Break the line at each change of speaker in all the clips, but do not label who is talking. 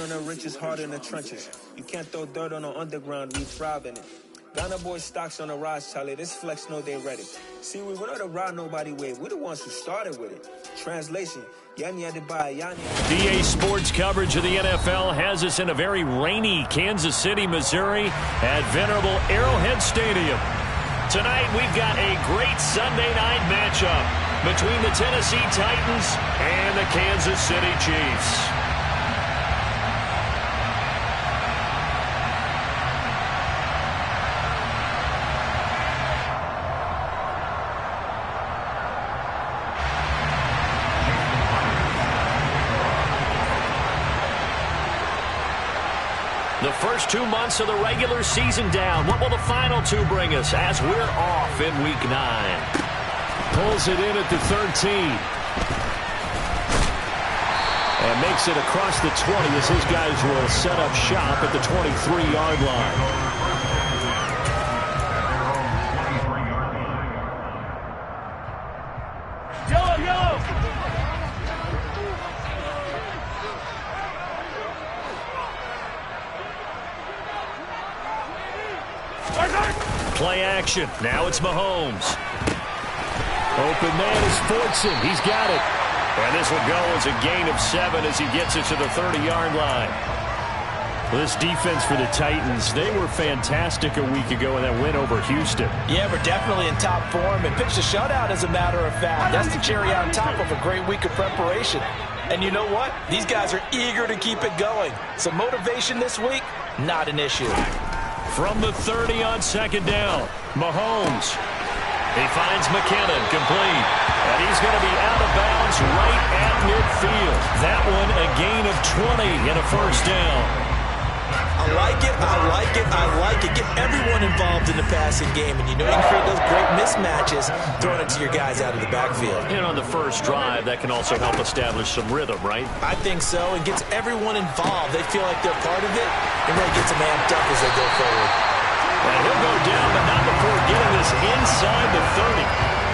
On the richest heart in the trenches. You can't throw dirt on the underground, we thrive in it. Ghana boys stocks on the rise, Charlie. This flex know they ready. See, we were not to ride nobody with. We're the ones who started with it. Translation, Yani had to buy Yani.
DA Sports coverage of the NFL has us in a very rainy Kansas City, Missouri at venerable Arrowhead Stadium. Tonight we've got a great Sunday night matchup between the Tennessee Titans and the Kansas City Chiefs. The first 2 months of the regular season down. What will the final two bring us as we're off in Week 9? Pulls it in at the 13. And makes it across the 20 as his guys will set up shop at the 23-yard line. Play action. Now it's Mahomes. Open man is Fortson. He's got it. And this will go as a gain of 7 as he gets it to the 30-yard line. Well, this defense for the Titans, they were fantastic a week ago in that win over Houston.
Yeah, we're definitely in top form and pitched a shutout, as a matter of fact. That's the cherry on top of a great week of preparation. And you know what? These guys are eager to keep it going. Some motivation this week, not an issue.
From the 30 on second down, Mahomes. He finds McKinnon, complete. And he's going to be out of bounds right at midfield. That one a gain of 20 and a first down.
I like it, I like it, I like it. Get everyone involved in the passing game. And you know you can create those great mismatches throwing it to your guys out of the backfield.
And on the first drive, that can also help establish some rhythm, right?
I think so. It gets everyone involved. They feel like they're part of it. It really gets them amped up as they go forward.
And he'll go down, but not before getting this inside the 30.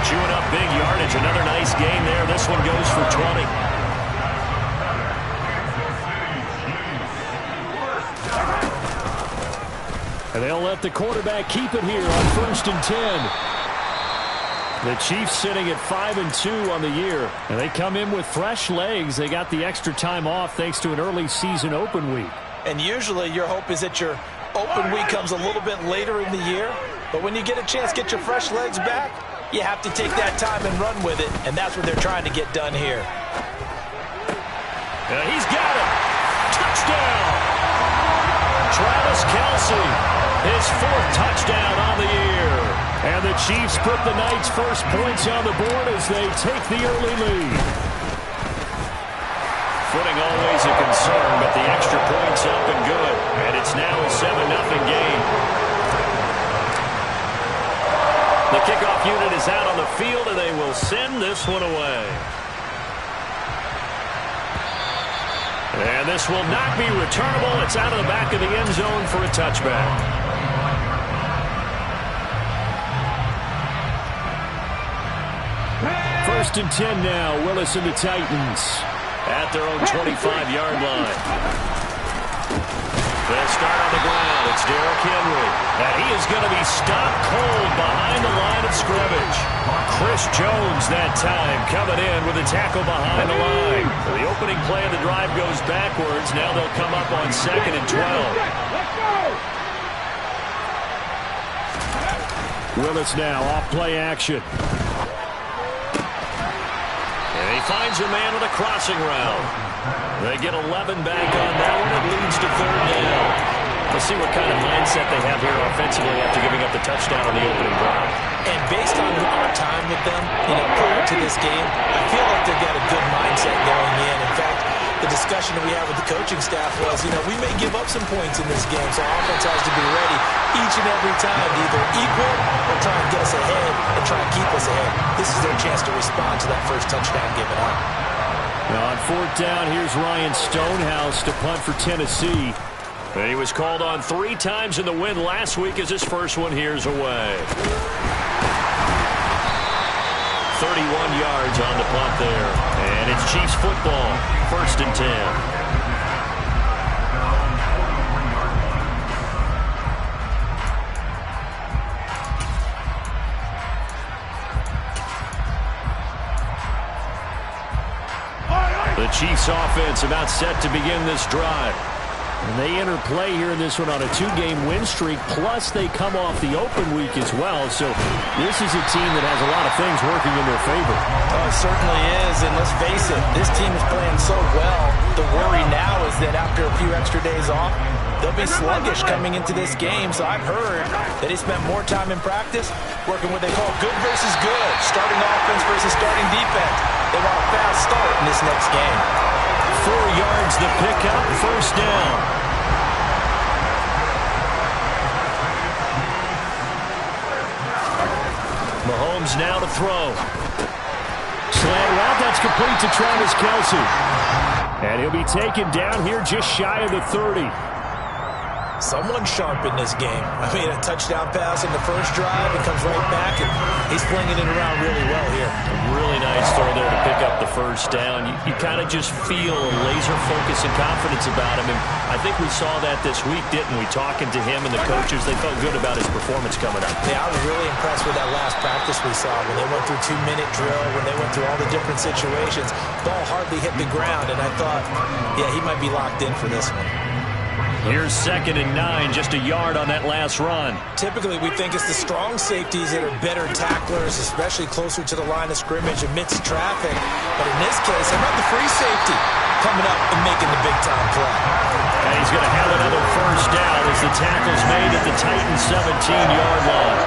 Chewing up big yardage. Another nice gain there. This one goes for 20. And they'll let the quarterback keep it here on 1st and 10. The Chiefs sitting at 5-2 on the year. And they come in with fresh legs. They got the extra time off thanks to an early season open week.
And usually your hope is that your open week comes a little bit later in the year. But when you get a chance to get your fresh legs back, you have to take that time and run with it. And that's what they're trying to get done here.
He's got it. Touchdown. Travis Kelce, his 4th touchdown on the year. And the Chiefs put the night's first points on the board as they take the early lead. Footing always a concern, but the extra point's up and good. And it's now a 7-0 game. The kickoff unit is out on the field, and they will send this one away. And this will not be returnable. It's out of the back of the end zone for a touchback. First and 10 now. Willis and the Titans at their own 25-yard line. They'll start on the ground. It's Derrick Henry. And he is going to be stopped cold behind the line of scrimmage. Chris Jones that time coming in with a tackle behind the line. The opening play of the drive goes backwards. Now they'll come up on 2nd and 12. Willis now off play action. And he finds a man with a crossing route. They get 11 back on that one. It leads to 3rd down. Let's see what kind of mindset they have here offensively after giving up the touchdown on the opening drive.
And based on our time with them, prior to this game, I feel like they've got a good mindset going in. In fact, the discussion that we had with the coaching staff was, we may give up some points in this game, so our offense has to be ready each and every time to either equal or try and get us ahead and try and keep us ahead. This is their chance to respond to that first touchdown given up.
Now on 4th down, here's Ryan Stonehouse to punt for Tennessee. And he was called on 3 times in the win last week as his first one here's away. 31 yards on the punt there. And it's Chiefs football, 1st and 10. Chiefs offense about set to begin this drive. And they enter play here in this one on a 2-game win streak, plus they come off the open week as well. So this is a team that has a lot of things working in their favor.
Oh, it certainly is, and let's face it, this team is playing so well. The worry now is that after a few extra days off, they'll be sluggish coming into this game. So I've heard that they spent more time in practice working what they call good versus good, starting offense versus starting defense. They want a fast start in this next game.
4 yards the pickup, first down. Mahomes now to throw. Slant route, that's complete to Travis Kelce. And he'll be taken down here just shy of the 30.
Someone sharp in this game. I mean, a touchdown pass in the first drive. It comes right back, and he's flinging it around really well here.
A really nice throw there to pick up the first down. You kind of just feel a laser focus and confidence about him. And I think we saw that this week, didn't we? Talking to him and the coaches, they felt good about his performance coming up.
Yeah, I was really impressed with that last practice we saw when they went through 2-minute drill, when they went through all the different situations. Ball hardly hit the ground, and I thought, yeah, he might be locked in for this one.
Here's 2nd and 9, just a yard on that last run.
Typically, we think it's the strong safeties that are better tacklers, especially closer to the line of scrimmage amidst traffic. But in this case, how about the free safety coming up and making the big-time play?
And he's going to have another first down as the tackle's made at the Titans' 17-yard line.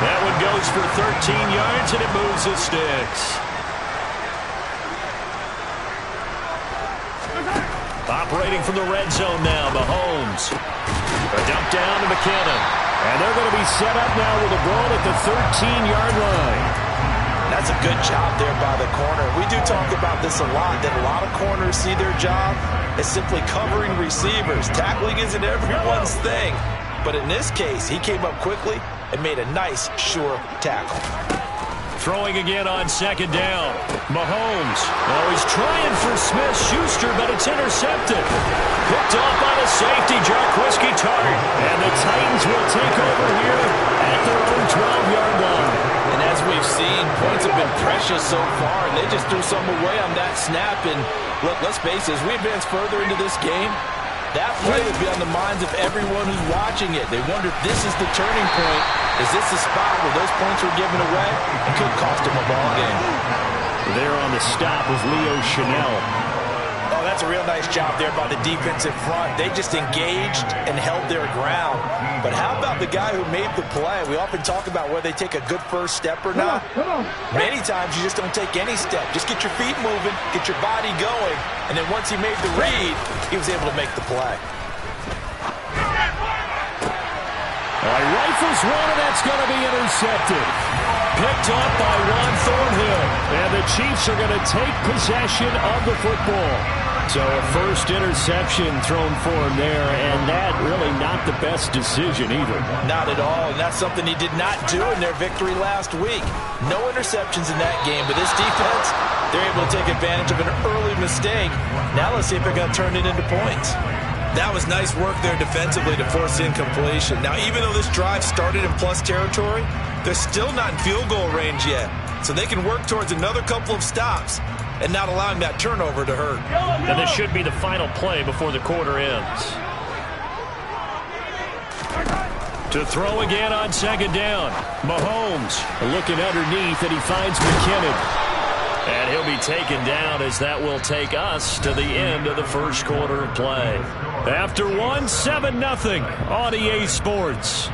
That one goes for 13 yards, and it moves the sticks. Operating from the red zone now, Mahomes. A dump down to McKinnon. And they're going to be set up now with a ball at the 13-yard line.
That's a good job there by the corner. We do talk about this a lot, that a lot of corners see their job as simply covering receivers. Tackling isn't everyone's thing. But in this case, he came up quickly and made a nice, sure tackle.
Throwing again on 2nd down. Mahomes. Oh, he's trying for Smith-Schuster, but it's intercepted. Picked off by the safety, Jarquiski Tartt. And the Titans will take over here at their own 12-yard line.
And as we've seen, points have been precious so far, and they just threw some away on that snap. And look, let's face it, as we advance further into this game, that play would be on the minds of everyone who's watching it. They wonder if this is the turning point. Is this the spot where those points were given away? It could cost them a ball game.
There on the stop was Leo Chanel.
Oh, that's a real nice job there by the defensive front. They just engaged and held their ground. But how about the guy who made the play? We often talk about whether they take a good first step or not. Many times you just don't take any step. Just get your feet moving, get your body going, and then once he made the read, he was able to make the play.
Rifles one, and that's going to be intercepted. Picked up by Juan Thornhill. And the Chiefs are going to take possession of the football. So a first interception thrown for him there, and that really not the best decision either.
Not at all, and that's something he did not do in their victory last week. No interceptions in that game, but this defense, they're able to take advantage of an early mistake. Now let's see if they're going to turn it into points. That was nice work there defensively to force incompletion. Now, even though this drive started in plus territory, they're still not in field goal range yet. So they can work towards another couple of stops and not allowing that turnover to hurt.
And this should be the final play before the quarter ends. To throw again on 2nd down. Mahomes looking underneath, and he finds McKinnon. And he'll be taken down as that will take us to the end of the first quarter of play. After 7-0 on EA Sports.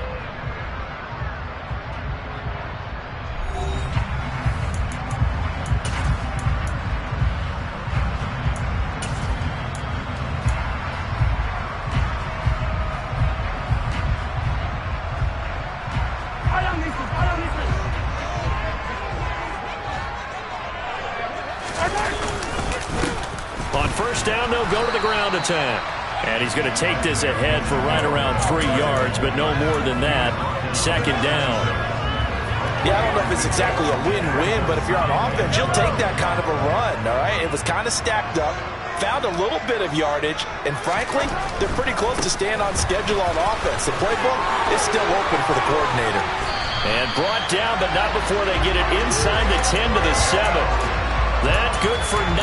On first down, they'll go to the ground attack. And he's going to take this ahead for right around 3 yards, but no more than that. 2nd down.
Yeah, I don't know if it's exactly a win-win, but if you're on offense, you'll take that kind of a run, all right? It was kind of stacked up, found a little bit of yardage, and frankly, they're pretty close to staying on schedule on offense. The playbook is still open for the coordinator.
And brought down, but not before they get it inside the 10 to the 7. That good for 19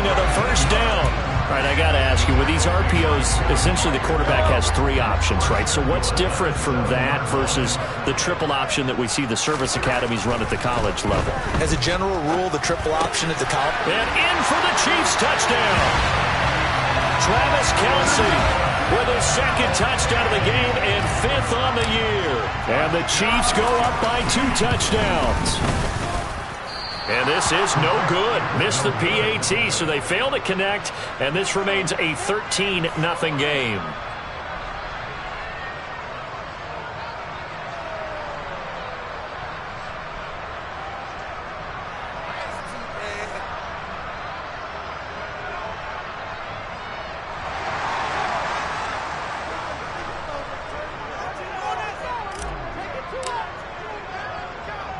and a first down. All right, I got to ask you, with these RPOs, essentially the quarterback has 3 options, right? So what's different from that versus the triple option that we see the service academies run at the college level?
As a general rule, the triple option at the college.
And in for the Chiefs touchdown. Travis Kelce with his second touchdown of the game and 5th on the year. And the Chiefs go up by 2 touchdowns. And this is no good. Missed the PAT, so they fail to connect, and this remains a 13-0 game.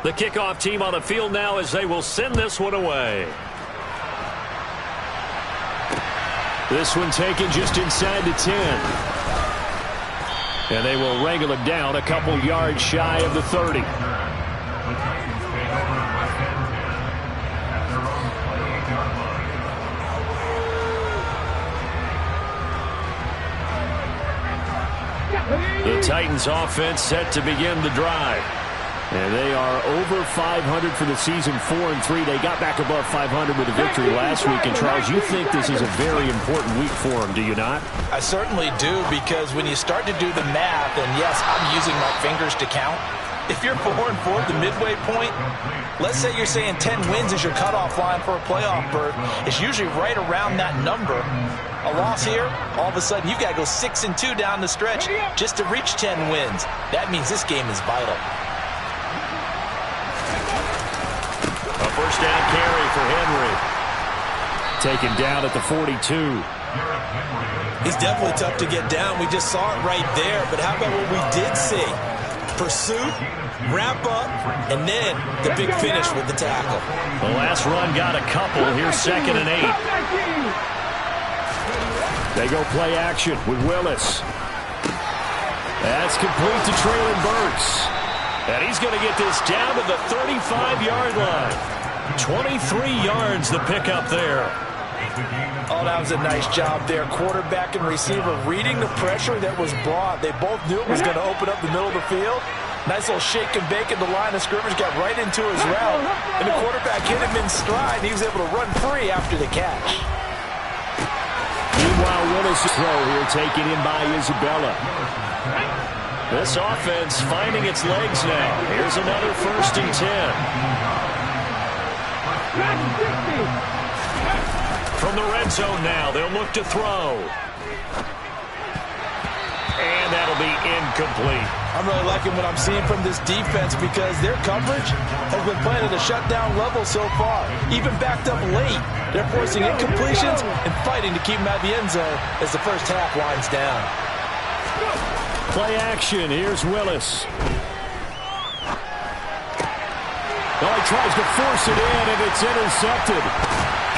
The kickoff team on the field now as they will send this one away. This one taken just inside the 10. And they will wrangle it down a couple yards shy of the 30. The Titans offense set to begin the drive. And they are over 500 for the season, 4-3. They got back above 500 with a victory last week. And, Charles, you think this is a very important week for them, do you not?
I certainly do, because when you start to do the math, and yes, I'm using my fingers to count, if you're 4-4 at the midway point, let's say you're saying 10 wins is your cutoff line for a playoff berth. It's usually right around that number. A loss here, all of a sudden you've got to go 6-2 down the stretch just to reach 10 wins. That means this game is vital.
A first down carry for Henry. Taken down at the 42.
He's definitely tough to get down. We just saw it right there. But how about what we did see? Pursuit, wrap up, and then the big finish with the tackle.
The last run got a couple. Here's 2nd and 8. They go play action with Willis. That's complete to Traylon Burks. And he's going to get this down to the 35-yard line. 23 yards the pickup there.
Oh, that was a nice job there. Quarterback and receiver reading the pressure that was brought. They both knew it was going to open up the middle of the field. Nice little shake and bake in the line of scrimmage. Got right into his route. And the quarterback hit him in stride. And he was able to run free after the catch.
Meanwhile, Willis' throw here taken in by Isabella. This offense finding its legs now. Here's another 1st and 10. From the red zone now, they'll look to throw. And that'll be incomplete.
I'm really liking what I'm seeing from this defense because their coverage has been playing at a shutdown level so far. Even backed up late, they're forcing incompletions and fighting to keep them out of the end zone as the first half winds down.
Play action. Here's Willis. Oh, he tries to force it in, and it's intercepted.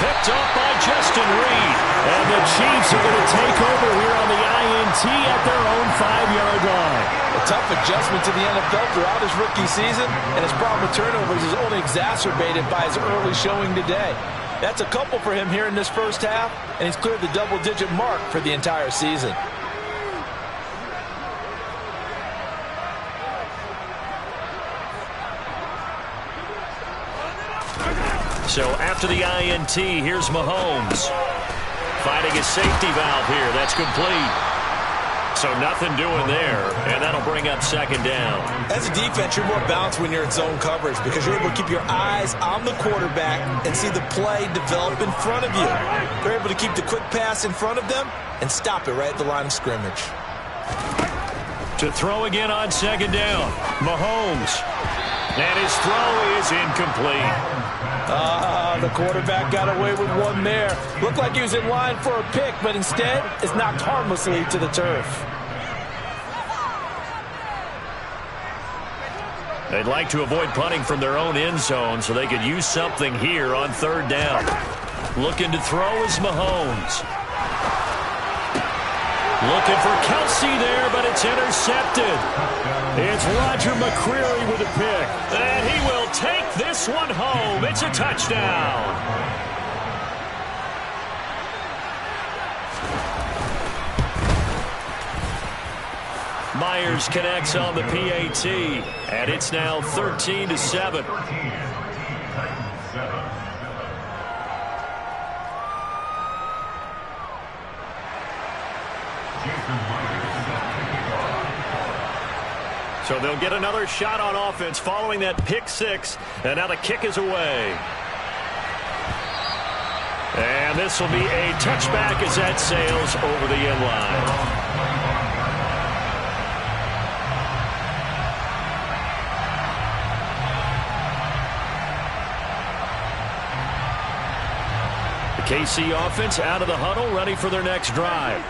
Picked up by Justin Reed. And the Chiefs are going to take over here on the INT at their own 5-yard line.
A tough adjustment to the NFL throughout his rookie season, and his problem with turnovers is only exacerbated by his early showing today. That's a couple for him here in this first half, and he's cleared the double-digit mark for the entire season.
So after the INT, here's Mahomes. Finding his safety valve here. That's complete. So nothing doing there, and that'll bring up 2nd down.
As a defense, you're more balanced when you're in zone coverage because you're able to keep your eyes on the quarterback and see the play develop in front of you. You're able to keep the quick pass in front of them and stop it right at the line of scrimmage.
To throw again on 2nd down, Mahomes. And his throw is incomplete.
The quarterback got away with one there. Looked like he was in line for a pick, but instead is knocked harmlessly to the turf.
They'd like to avoid punting from their own end zone so they could use something here on 3rd down. Looking to throw is Mahomes. Looking for Kelce there, but it's intercepted. It's Roger McCreary with a pick. And he will take this one home. It's a touchdown. Myers connects on the PAT, and it's now 13-7. So they'll get another shot on offense following that pick six, and now the kick is away. And this will be a touchback as that sails over the end line. KC offense out of the huddle, ready for their next drive.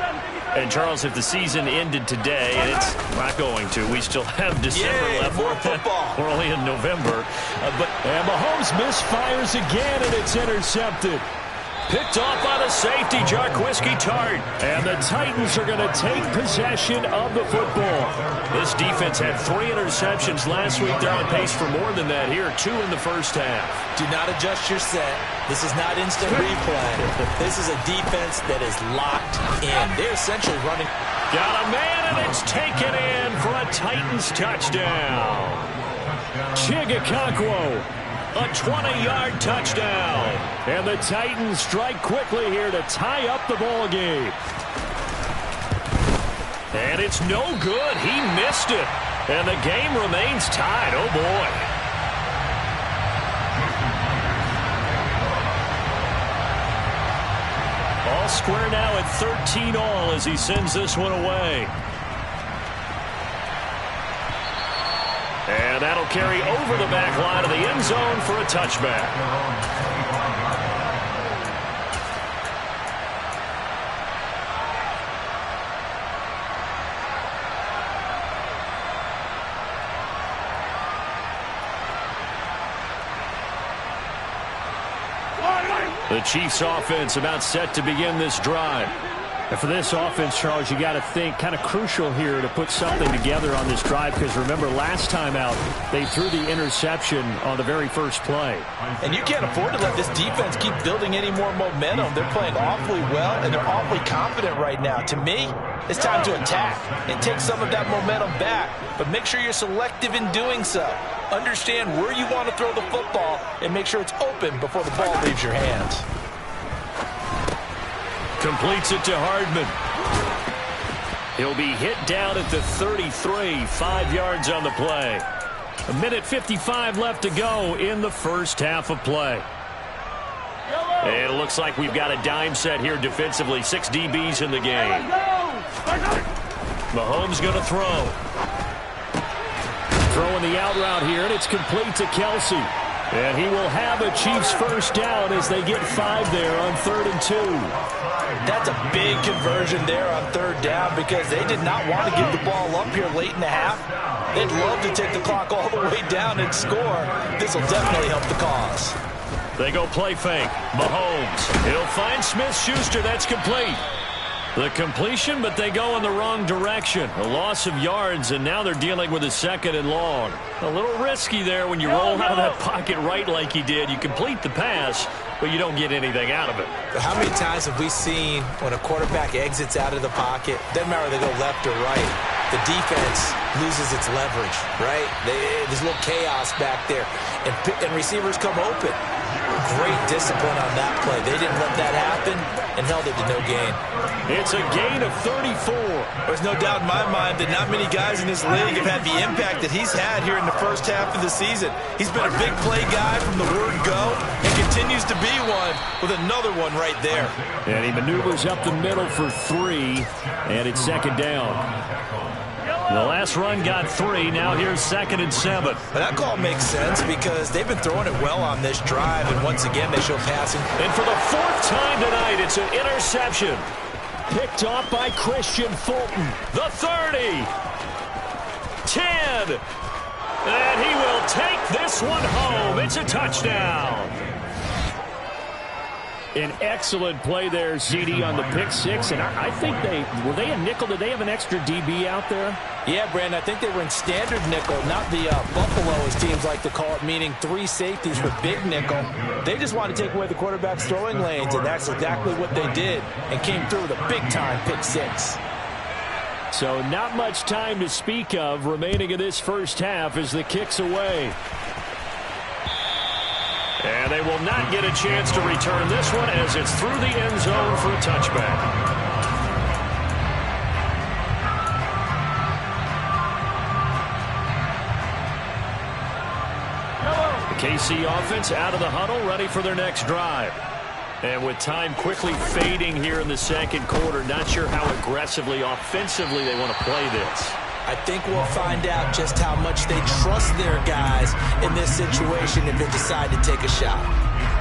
And, Charles, if the season ended today, and it's not going to, we still have December left.
More football.
We're only in November.
And Mahomes misfires again, and it's intercepted.
Picked off by the safety, Jarquiski Tart.
And the Titans are going to take possession of the football.
This defense had 3 interceptions last week. They're on pace for more than that here, 2 in the first half.
Do not adjust your set. This is not instant replay. This is a defense that is locked in. They're essentially running.
Got a man, and it's taken in for a Titans touchdown.
Chigakonkwo.
A 20-yard touchdown.
And the Titans strike quickly here to tie up the ball game.
And it's no good. He missed it. And the game remains tied. Oh, boy. All square now at 13 all as he sends this one away. And that'll carry over the back line of the end zone for a touchback. The Chiefs offense about set to begin this drive.
And for this offense, Charles, you got to think kind of crucial here to put something together on this drive, because remember last time out they threw the interception on the very first play.
And you can't afford to let this defense keep building any more momentum. They're playing awfully well, and they're awfully confident right now. To me, it's time to attack and take some of that momentum back, but make sure you're selective in doing so. Understand where you want to throw the football and make sure it's open before the ball leaves your hands.
Completes it to Hardman. He'll be hit down at the 33, 5 yards on the play. 1:55 left to go in the first half of play. And it looks like we've got a dime set here defensively. 6 DBs in the game. Mahomes going to throw.
Throwing the out route here, and it's complete to Kelsey. And he will have a Chiefs first down as they get 5 there on 3rd and 2.
That's a big conversion there on 3rd down, because they did not want to give the ball up here late in the half. They'd love to take the clock all the way down and score. This will definitely help the cause.
They go play fake. Mahomes. He'll find Smith-Schuster. That's complete. The completion, but they go in the wrong direction. A loss of yards, and now they're dealing with a 2nd and long. A little risky there when you roll out of that pocket right like he did. You complete the pass, but you don't get anything out of it.
How many times have we seen when a quarterback exits out of the pocket, doesn't matter if they go left or right, the defense loses its leverage, right? There's a little chaos back there, and receivers come open. Great discipline on that play. They didn't let that happen and held it to no gain.
It's a gain of 34.
There's no doubt in my mind that not many guys in this league have had the impact that he's had here in the first half of the season. He's been a big play guy from the word go and continues to be one with another one right there.
And he maneuvers up the middle for 3, and it's 2nd down.
The last run got 3. Now here's 2nd and 7.
But that call makes sense because they've been throwing it well on this drive, and once again they show passing.
And for the 4th time tonight, it's an interception.
Picked off by Christian Fulton.
The 30. 10. And he will take this one home. It's a touchdown.
An excellent play there, CD, on the pick six. And I think were they a nickel? Did they have an extra DB out there?
Yeah, Brandon, I think they were in standard nickel, not the Buffalo, as teams like to call it, meaning 3 safeties with big nickel. They just wanted to take away the quarterback's throwing lanes, and that's exactly what they did, and came through with a big-time pick six.
So not much time to speak of remaining in this first half as the kick's away. And they will not get a chance to return this one as it's through the end zone for a touchback. The KC offense out of the huddle, ready for their next drive. And with time quickly fading here in the second quarter, not sure how aggressively, offensively they want to play this.
I think we'll find out just how much they trust their guys in this situation if they decide to take a shot.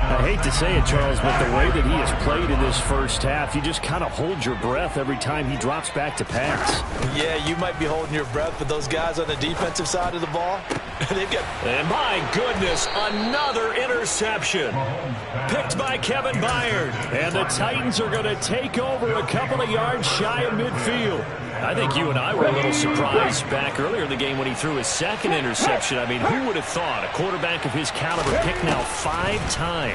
I hate to say it, Charles, but the way that he has played in this first half, you just kind of hold your breath every time he drops back to pass.
Yeah, you might be holding your breath, but those guys on the defensive side of the ball, they've got...
And my goodness, another interception. Picked by Kevin Byard.
And the Titans are going to take over a couple of yards shy of midfield.
I think you and I were a little surprised back earlier in the game when he threw his second interception. I mean, who would have thought a quarterback of his caliber picked now 5 times?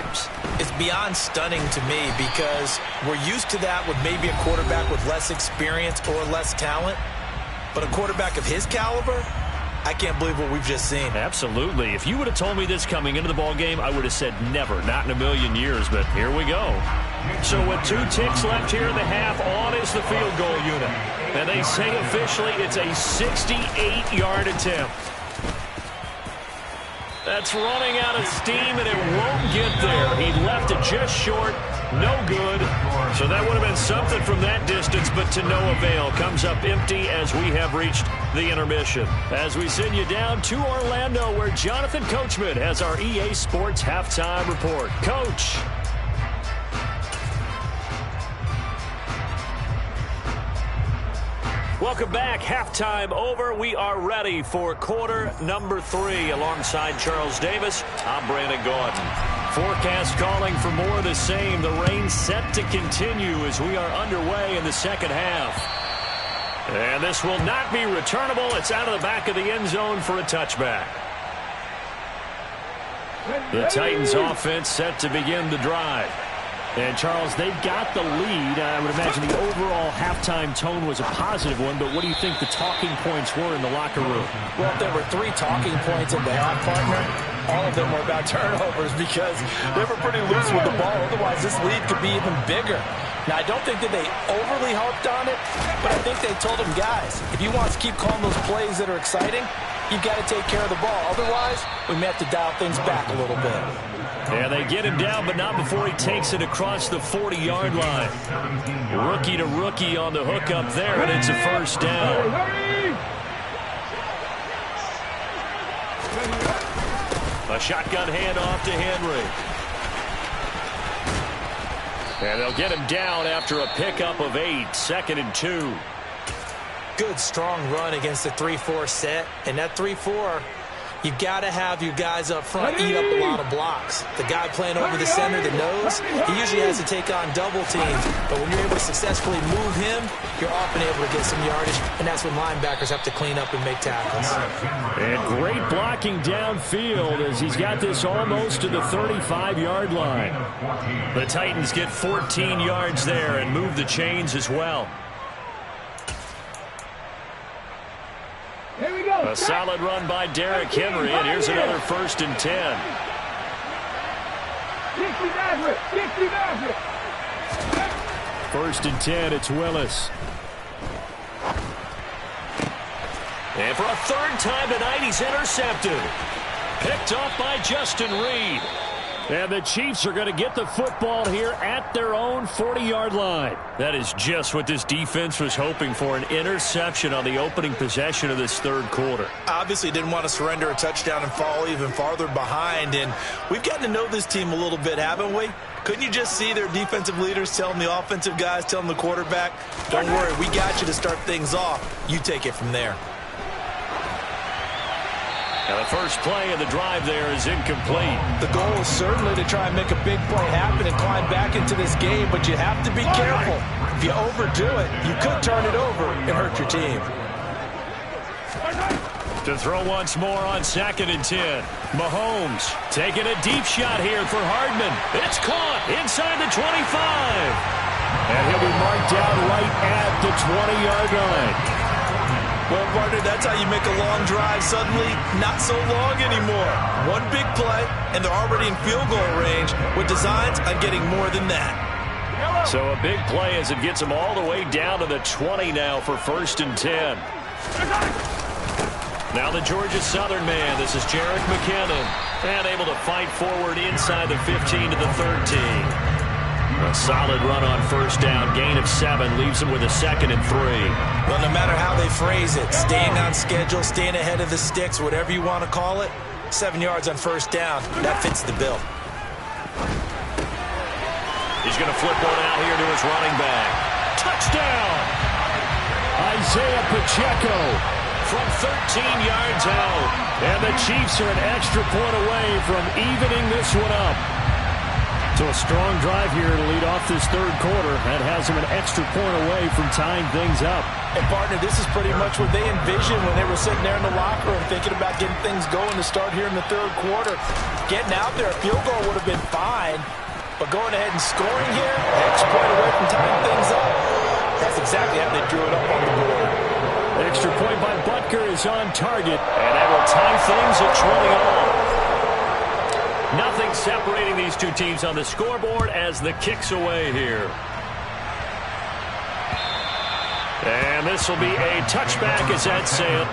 It's beyond stunning to me because we're used to that with maybe a quarterback with less experience or less talent. But a quarterback of his caliber, I can't believe what we've just seen.
Absolutely. If you would have told me this coming into the ball game, I would have said never, not in a million years, but here we go. So with 2 ticks left here in the half, on is the field goal unit. And they say officially it's a 68-yard attempt. That's running out of steam, and it won't get there. He left it just short. No good. So that would have been something from that distance, but to no avail. Comes up empty as we have reached the intermission. As we send you down to Orlando, where Jonathan Coachman has our EA Sports Halftime Report. Coach. Welcome back. Halftime over. We are ready for quarter number 3. Alongside Charles Davis, I'm Brandon Gordon. Forecast calling for more of the same. The rain set to continue as we are underway in the second half. And this will not be returnable. It's out of the back of the end zone for a touchback. The Titans offense set to begin the drive. And, Charles, they've got the lead. I would imagine the overall halftime tone was a positive one, but what do you think the talking points were in the locker room?
Well, if there were 3 talking points in the half, partner, all of them were about turnovers because they were pretty loose with the ball. Otherwise, this lead could be even bigger. Now, I don't think that they overly harped on it, but I think they told them, guys, if you want to keep calling those plays that are exciting, you've got to take care of the ball. Otherwise, we may have to dial things back a little bit.
Yeah, they get him down, but not before he takes it across the 40-yard line. Rookie to rookie on the hook up there, and it's a first down. A shotgun handoff to Henry. And they'll get him down after a pickup of 8, 2nd and 2.
Good, strong run against the 3-4 set, and that 3-4... you've got to have your guys up front eat up a lot of blocks. The guy playing over the center, the nose, he usually has to take on double teams. But when you're able to successfully move him, you're often able to get some yardage, and that's when linebackers have to clean up and make tackles.
And great blocking downfield as he's got this almost to the 35-yard line.
The Titans get 14 yards there and move the chains as well.
Here we go.
A solid run by Derrick Henry, and here's another 1st and 10.
1st and 10, it's Willis.
And for a 3rd time tonight, he's intercepted. Picked off by Justin Reed.
And the Chiefs are going to get the football here at their own 40-yard line.
That is just what this defense was hoping for, an interception on the opening possession of this 3rd quarter.
Obviously didn't want to surrender a touchdown and fall even farther behind, and we've gotten to know this team a little bit, haven't we? Couldn't you just see their defensive leaders telling the offensive guys, telling the quarterback, don't worry, we got you to start things off. You take it from there.
Now the first play of the drive there is incomplete.
The goal is certainly to try and make a big play happen and climb back into this game, but you have to be careful. If you overdo it, you could turn it over and hurt your team.
To throw once more on 2nd and 10. Mahomes taking a deep shot here for Hardman. It's caught inside the 25. And he'll be marked down right at the 20-yard line.
Well, partner, that's how you make a long drive suddenly not so long anymore. One big play, and they're already in field goal range with designs on getting more than that.
So a big play as it gets them all the way down to the 20 now for 1st and 10. Now the Georgia Southern man. This is Jerick McKinnon. And able to fight forward inside the 15 to the 13. A solid run on 1st down. Gain of 7 leaves them with a 2nd and 3.
Well, no matter how they phrase it, staying on schedule, staying ahead of the sticks, whatever you want to call it, 7 yards on 1st down, that fits the bill.
He's going to flip one out here to his running back. Touchdown! Isaiah Pacheco from 13 yards out. And the Chiefs are an extra point away from evening this one up. So a strong drive here to lead off this 3rd quarter. That has them an extra point away from tying things up.
And, partner, this is pretty much what they envisioned when they were sitting there in the locker room thinking about getting things going to start here in the 3rd quarter. Getting out there, a field goal would have been fine. But going ahead and scoring here, extra point away from tying things up, that's exactly how they drew it up on the board.
Extra point by Butker is on target. And that will tie things at 20 all. Nothing separating these two teams on the scoreboard as the kick's away here. And this will be a touchback as that sailed.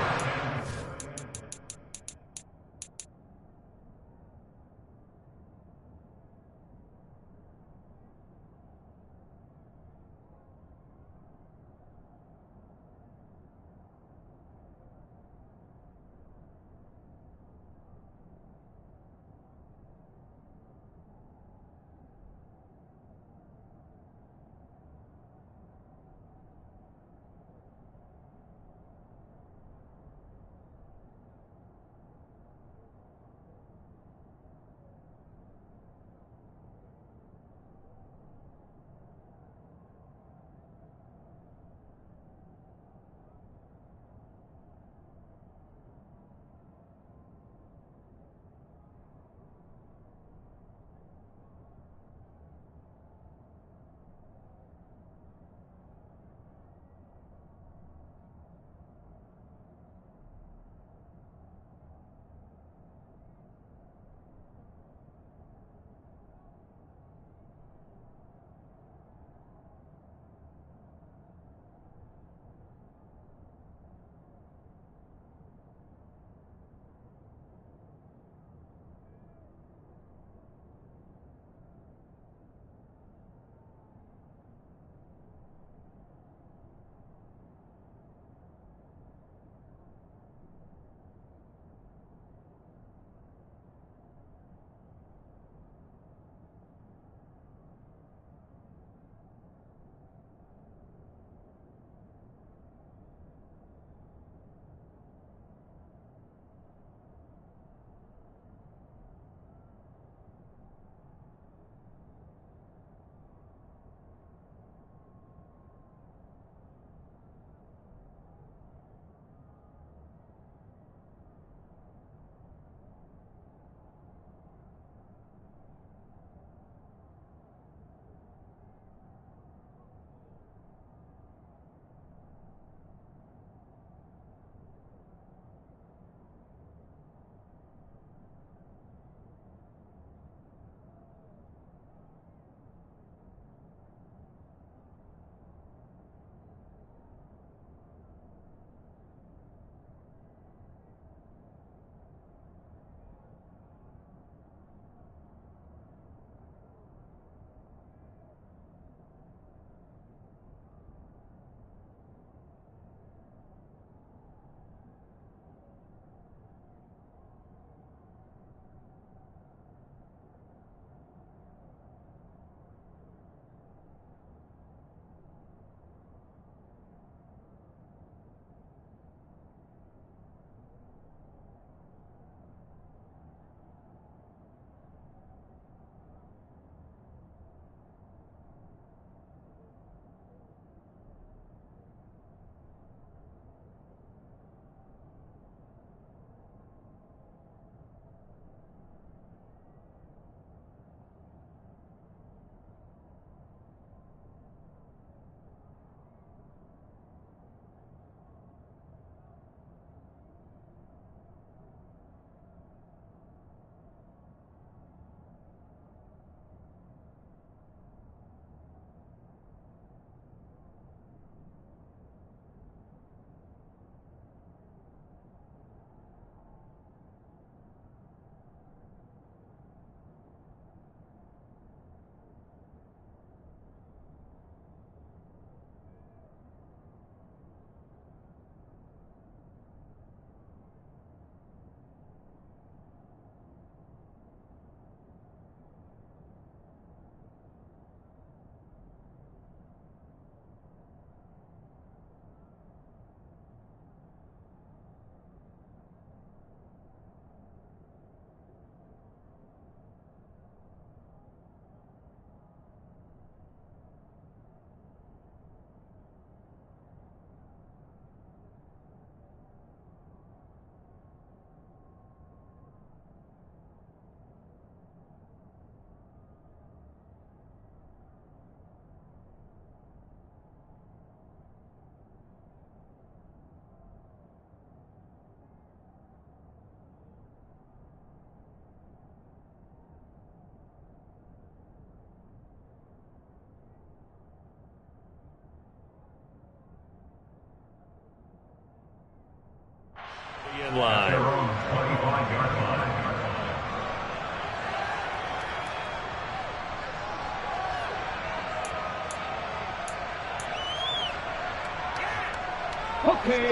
line.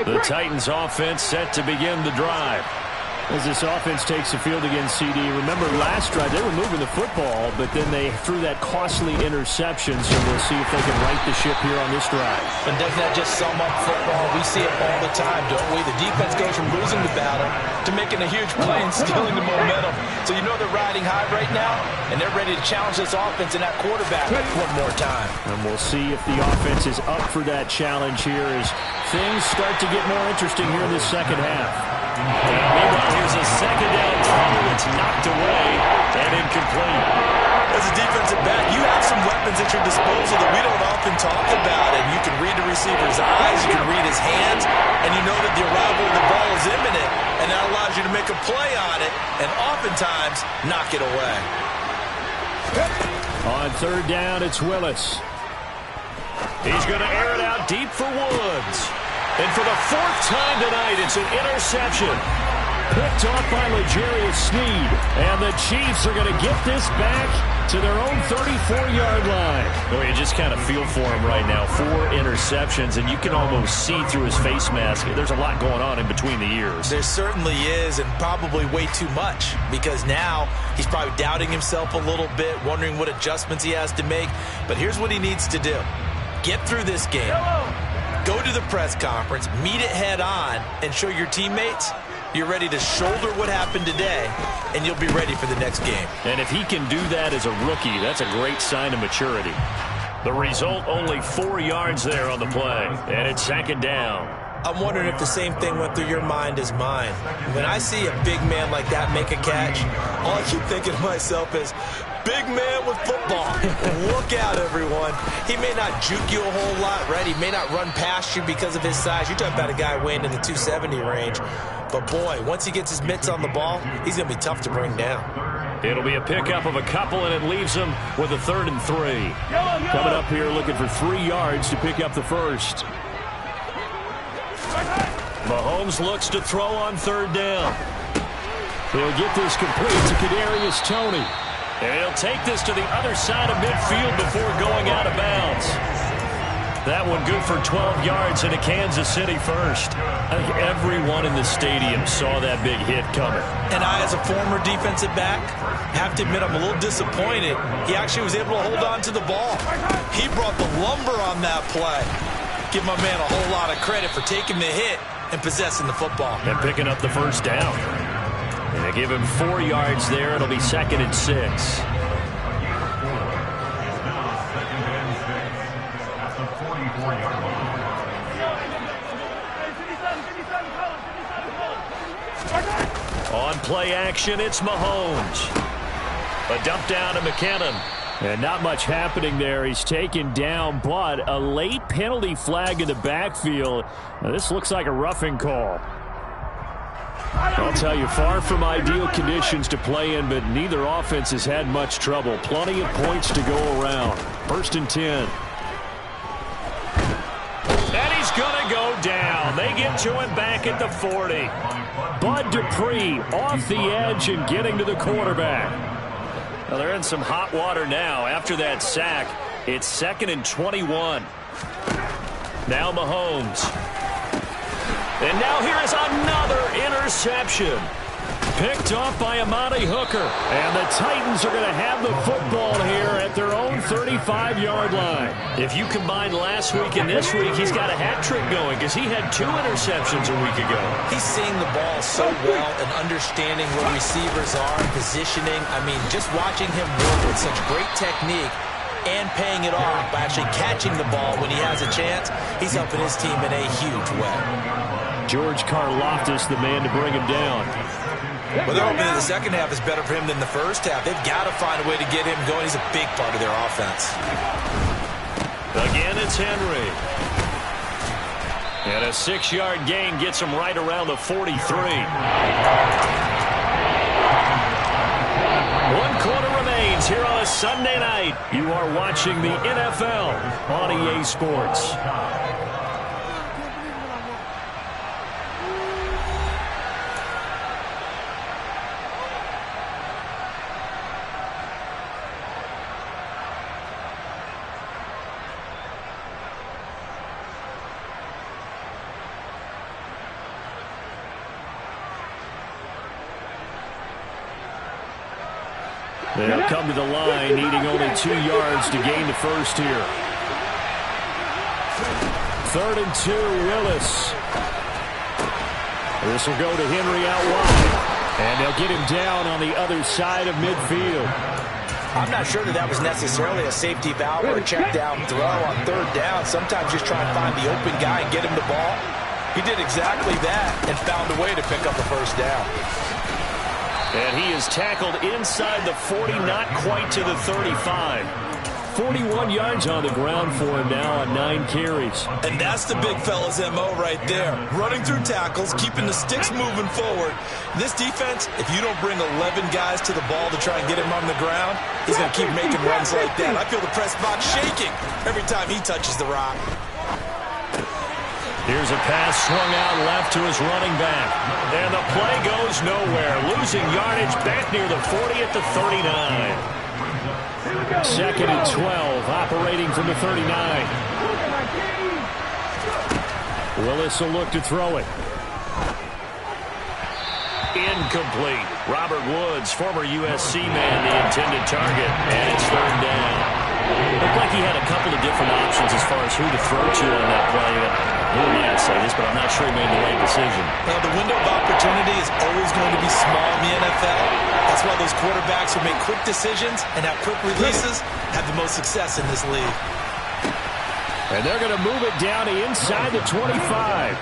The Titans offense set to begin the drive.
As this offense takes the field against CD, remember last drive they were moving the football, but then they threw that costly interception, so we'll see if they can right the ship here on this drive.
And doesn't that just sum up football? We see it all the time, don't we? The defense goes from losing the battle to making a huge play and stealing the momentum. So you know they're riding high right now, and they're ready to challenge this offense and that quarterback one more time.
And we'll see if the offense is up for that challenge here as things start to get more interesting here in this second half.
Meanwhile, here's a second down throw. It's knocked away and incomplete.
As a defensive back, you have some weapons at your disposal that we don't often talk about. And you can read the receiver's eyes, you can read his hands, and you know that the arrival of the ball is imminent, and that allows you to make a play on it and oftentimes knock it away.
On third down, it's Willis.
He's going to air it out deep for Woods. And for the fourth time tonight, it's an interception.
Picked off by L'Jarius Sneed. And the Chiefs are going to get this back to their own 34-yard line.
Boy, you just kind of feel for him right now. 4 interceptions, and you can almost see through his face mask. There's a lot going on in between the ears.
There certainly is, and probably way too much, because now he's probably doubting himself a little bit, wondering what adjustments he has to make. But here's what he needs to do. Get through this game. Go to the press conference, meet it head on, and show your teammates you're ready to shoulder what happened today, and you'll be ready for the next game.
And if he can do that as a rookie, that's a great sign of maturity. The result, only 4 yards there on the play, and it's second down.
I'm wondering if the same thing went through your mind as mine. When I see a big man like that make a catch, all I keep thinking to myself is, big man with football. Look out, everyone. He may not juke you a whole lot, right? He may not run past you because of his size. You're talking about a guy weighing in the 270 range. But, boy, once he gets his mitts on the ball, he's going to be tough to bring down.
It'll be a pickup of a couple, and it leaves him with a 3rd and 3.
Coming up here looking for 3 yards to pick up the first.
Mahomes looks to throw on 3rd down.
He'll get this complete to Kadarius Toney.
And he'll take this to the other side of midfield before going out of bounds. That one good for 12 yards into Kansas City first. I think everyone in the stadium saw that big hit coming.
And I, as a former defensive back, have to admit I'm a little disappointed. He actually was able to hold on to the ball. He brought the lumber on that play. Give my man a whole lot of credit for taking the hit and possessing the football.
And picking up the first down. And they give him 4 yards there. It'll be 2nd and 6. On play action, it's Mahomes. A dump down to McKinnon.
And not much happening there. He's taken down, but a late penalty flag in the backfield. Now, this looks like a roughing call. I'll tell you, far from ideal conditions to play in, but neither offense has had much trouble. Plenty of points to go around. 1st and 10.
And he's going to go down. They get to him back at the 40.
Bud Dupree off the edge and getting to the quarterback.
Well, they're in some hot water now. After that sack, it's 2nd and 21. Now Mahomes. And now here is another interception.
Picked off by Amani Hooker. And the Titans are going to have the football here at their own 35-yard line.
If you combine last week and this week, he's got a hat trick going because he had 2 interceptions a week ago.
He's seeing the ball so well and understanding where receivers are, positioning. I mean, just watching him work with such great technique and paying it off by actually catching the ball when he has a chance, he's helping his team in a huge way.
George Karlaftis, the man to bring him down.
Well, they're hoping that the second half is better for him than the first half. They've got to find a way to get him going. He's a big part of their offense.
Again, it's Henry. And a 6-yard gain gets him right around the 43. 1 quarter remains here on a Sunday night.
You are watching the NFL on EA Sports.
They'll come to the line, needing only 2 yards to gain the first here. 3rd and 2, Willis. This will go to Henry out wide. And they'll get him down on the other side of midfield.
I'm not sure that was necessarily a safety valve or a check down throw on 3rd down. Sometimes just try and find the open guy and get him the ball. He did exactly that and found a way to pick up a first down.
And he is tackled inside the 40, not quite to the 35. 41 yards on the ground for him now on 9 carries.
And that's the big fella's MO right there. Running through tackles, keeping the sticks moving forward. This defense, if you don't bring 11 guys to the ball to try and get him on the ground, he's going to keep making runs like that. I feel the press box shaking every time he touches the rock.
Here's a pass swung out left to his running back. And the play goes nowhere. Losing yardage back near the 40 at the 39. 2nd and 12, operating from the 39. Willis will look to throw it. Incomplete. Robert Woods, former USC man, the intended target, and it's 3rd down. Looked like he had a couple of different options as far as who to throw to on that play. Who am I to say this, but I'm not sure he made the right decision.
Well, the window of opportunity is always going to be small in the NFL. That's why those quarterbacks who make quick decisions and have quick releases have the most success in this league.
And they're going to move it down to inside the 25.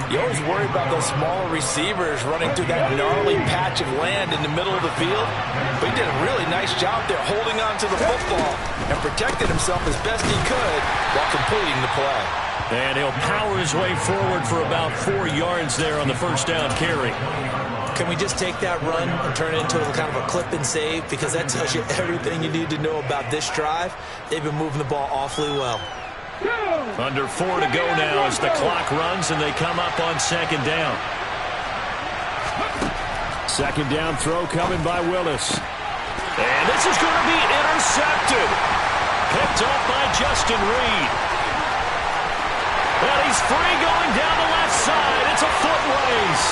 You always worry about those smaller receivers running through that gnarly patch of land in the middle of the field. But he did a really nice job there holding on to the football and protected himself as best he could while completing the play.
And he'll power his way forward for about 4 yards there on the first down carry.
Can we just take that run and turn it into kind of a clip and save? Because that tells you everything you need to know about this drive. They've been moving the ball awfully well.
Under 4 to go now as the clock runs and they come up on 2nd down. 2nd down throw coming by Willis. And this is going to be intercepted. Picked up by Justin Reed. And he's free going down the left side. It's a foot race.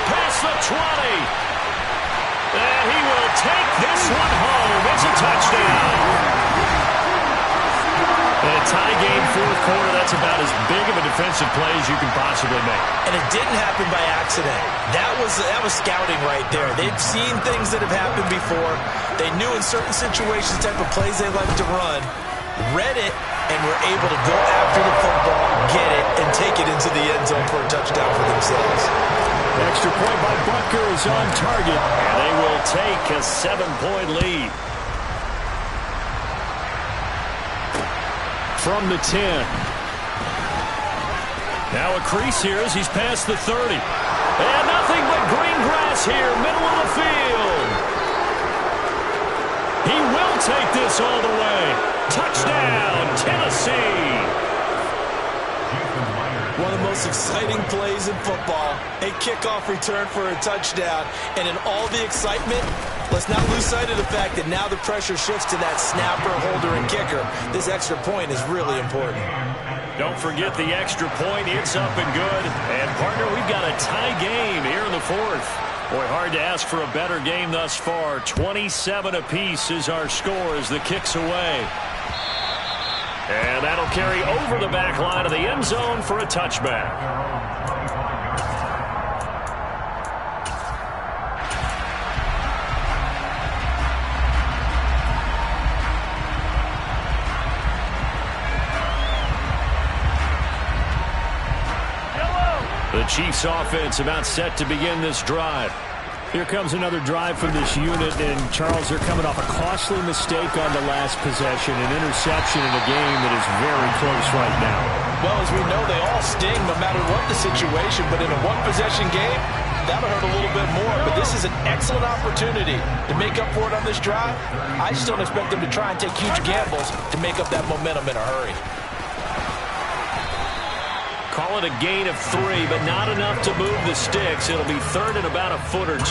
Past the 20. And he will take this one home. It's a touchdown. In a tie game, 4th quarter, that's about as big of a defensive play as you can possibly make.
And it didn't happen by accident. That was scouting right there. They've seen things that have happened before. They knew in certain situations the type of plays they like to run, read it, and were able to go after the football, get it, and take it into the end zone for a touchdown for themselves.
Extra point by Butker is on target, and they will take a 7-point lead. From the 10. Now a crease here as he's past the 30. And nothing but green grass here, middle of the field. He will take this all the way. Touchdown, Tennessee.
One of the most exciting plays in football, a kickoff return for a touchdown. And in all the excitement, let's not lose sight of the fact that now the pressure shifts to that snapper, holder, and kicker. This extra point is really important.
Don't forget the extra point. It's up and good. And, partner, we've got a tie game here in the 4th. Boy, hard to ask for a better game thus far. 27 apiece is our score as the kick's away. And that'll carry over the back line of the end zone for a touchback. The Chiefs offense about set to begin this drive. Here comes another drive from this unit, and Charles, they're coming off a costly mistake on the last possession, an interception in a game that is very close right now.
Well, as we know, they all sting no matter what the situation, but in a one-possession game, that'll hurt a little bit more. But this is an excellent opportunity to make up for it on this drive. I just don't expect them to try and take huge gambles to make up that momentum in a hurry.
Call it a gain of 3, but not enough to move the sticks. It'll be 3rd and about a foot or 2.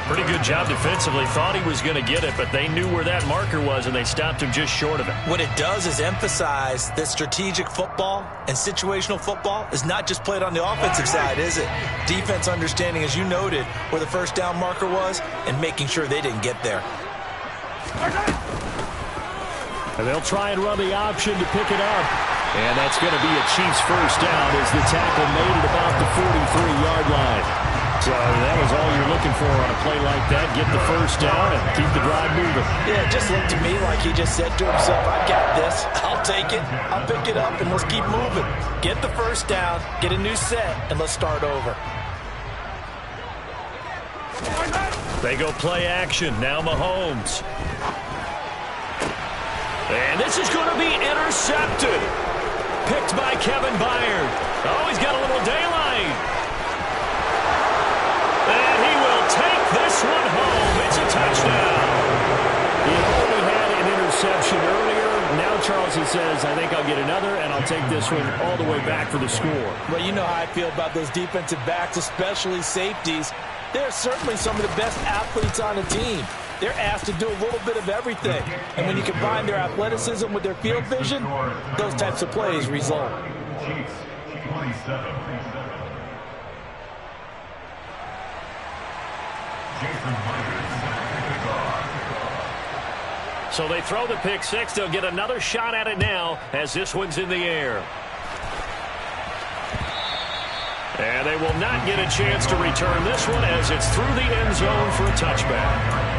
Pretty good job defensively. Thought he was going to get it, but they knew where that marker was, and they stopped him just short of it.
What it does is emphasize that strategic football and situational football is not just played on the offensive side, is it? Defense understanding, as you noted, where the first down marker was and making sure they didn't get there.
And they'll try and run the option to pick it up. And that's going to be a Chiefs first down as the tackle made it about the 43-yard line. So that was all you're looking for on a play like that. Get the first down and keep the drive moving.
Yeah, it just looked to me like he just said to himself, I got this. I'll take it. I'll pick it up, and let's keep moving. Get the first down, get a new set, and let's start over.
They go play action. Now Mahomes. And this is going to be intercepted. Picked by Kevin Byard. Oh, he's got a little daylight. And he will take this one home. It's a touchdown. He only had an interception earlier. Now Charles, he says, I think I'll get another, and I'll take this one all the way back for the score.
Well, you know how I feel about those defensive backs, especially safeties. They're certainly some of the best athletes on the team. They're asked to do a little bit of everything. And when you combine their athleticism with their field vision, those types of plays result.
So they throw the pick six. They'll get another shot at it now as this one's in the air. And they will not get a chance to return this one as it's through the end zone for a touchback.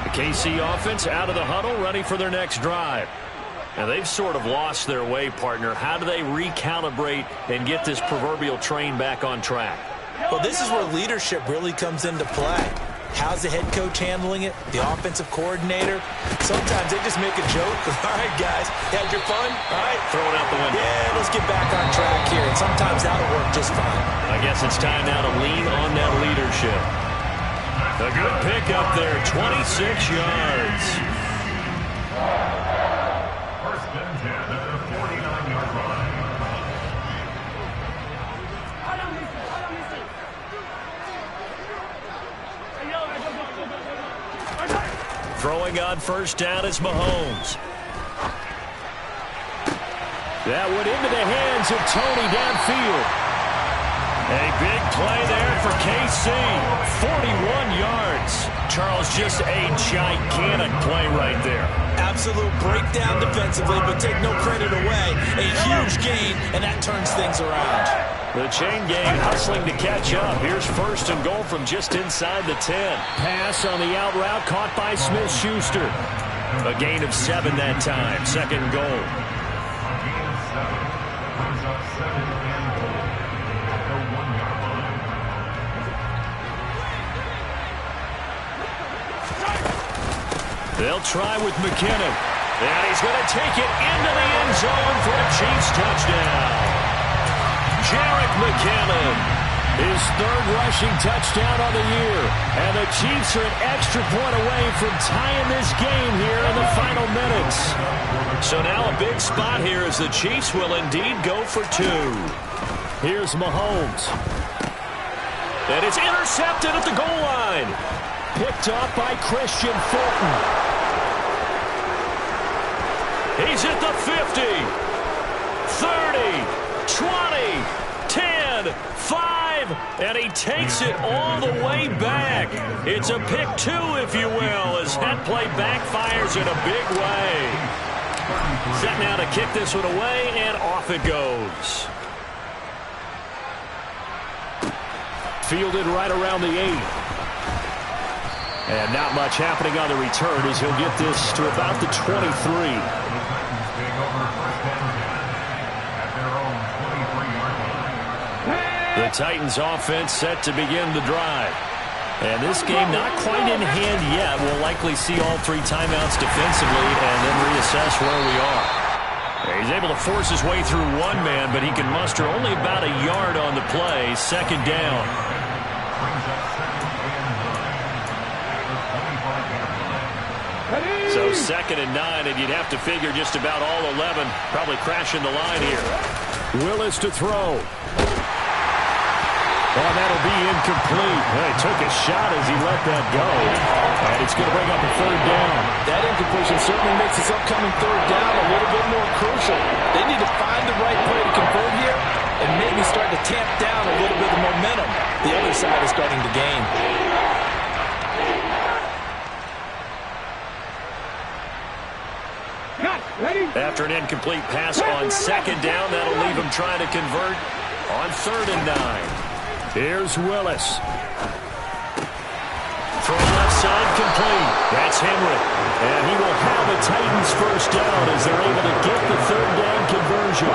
The KC offense out of the huddle, ready for their next drive. And they've sort of lost their way, partner. How do they recalibrate and get this proverbial train back on track?
Well, this is where leadership really comes into play. How's the head coach handling it? The offensive coordinator? Sometimes they just make a joke. All right, guys, had your fun? All right.
Throw it out the window.
Yeah, let's get back on track here. And sometimes that'll work just fine.
I guess it's time now to lean on that leadership. A good pick up there, 26 yards.
First and 10 at the 49-yard line.
Throwing on first down is Mahomes. That went into the hands of Tony downfield. A big play there for KC. 41 yards. Charles, just a gigantic play right there.
Absolute breakdown defensively, but take no credit away. A huge gain, and that turns things around.
The chain gang hustling to catch up. Here's first and goal from just inside the 10. Pass on the out route caught by Smith-Schuster. A gain of 7 that time. Second goal. They'll try with McKinnon. And he's going to take it into the end zone for a Chiefs touchdown. Jerick McKinnon, his third rushing touchdown on the year. And the Chiefs are an extra point away from tying this game here in the final minutes. So now a big spot here as the Chiefs will indeed go for 2. Here's Mahomes. And it's intercepted at the goal line. Picked up by Christian Fulton. He's at the 50, 30, 20, 10, 5, and he takes it all the way back. It's a pick 2, if you will, as that play backfires in a big way. Set now to kick this one away, and off it goes. Fielded right around the 8. And not much happening on the return as he'll get this to about the 23. The Titans offense set to begin the drive. And this game not quite in hand yet. We'll likely see all 3 timeouts defensively and then reassess where we are. He's able to force his way through one man, but he can muster only about a yard on the play. Second down. So second and 9, and you'd have to figure just about all 11 probably crashing the line here. Willis to throw. Oh, that'll be incomplete. He took a shot as he let that go. And it's going to bring up a third down.
That incompletion certainly makes this upcoming third down a little bit more crucial. They need to find the right play to convert here and maybe start to tamp down a little bit of momentum the other side is starting to gain.
After an incomplete pass on second down, that'll leave him trying to convert on 3rd and 9. Here's Willis. From left side, complete. That's Henry. And he will have the Titans first down as they're able to get the 3rd down conversion.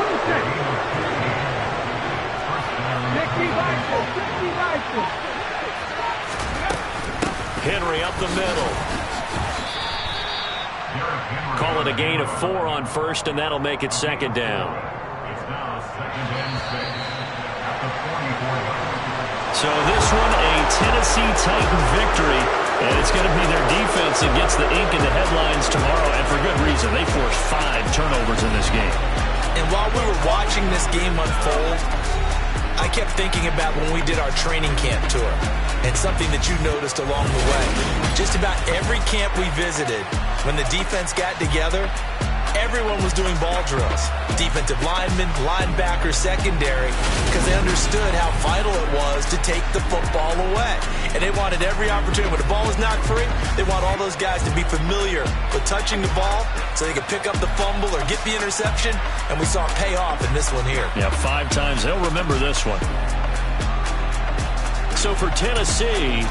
Henry up the middle. Call it a gain of 4 on 1st, and that'll make it 2nd down.
It's now 2nd and 6 at the 44.
So this one, a Tennessee Titan victory, and it's going to be their defense that gets the ink in the headlines tomorrow, and for good reason. They forced 5 turnovers in this game.
And while we were watching this game unfold, I kept thinking about when we did our training camp tour and something that you noticed along the way. Just about every camp we visited, when the defense got together, everyone was doing ball drills. Defensive linemen, linebackers, secondary, because they understood how vital it was to take the football away. And they wanted every opportunity. When the ball was knocked free, they want all those guys to be familiar with touching the ball so they could pick up the fumble or get the interception. And we saw it pay off in this one here.
Yeah, 5 times. They'll remember this one. So for Tennessee,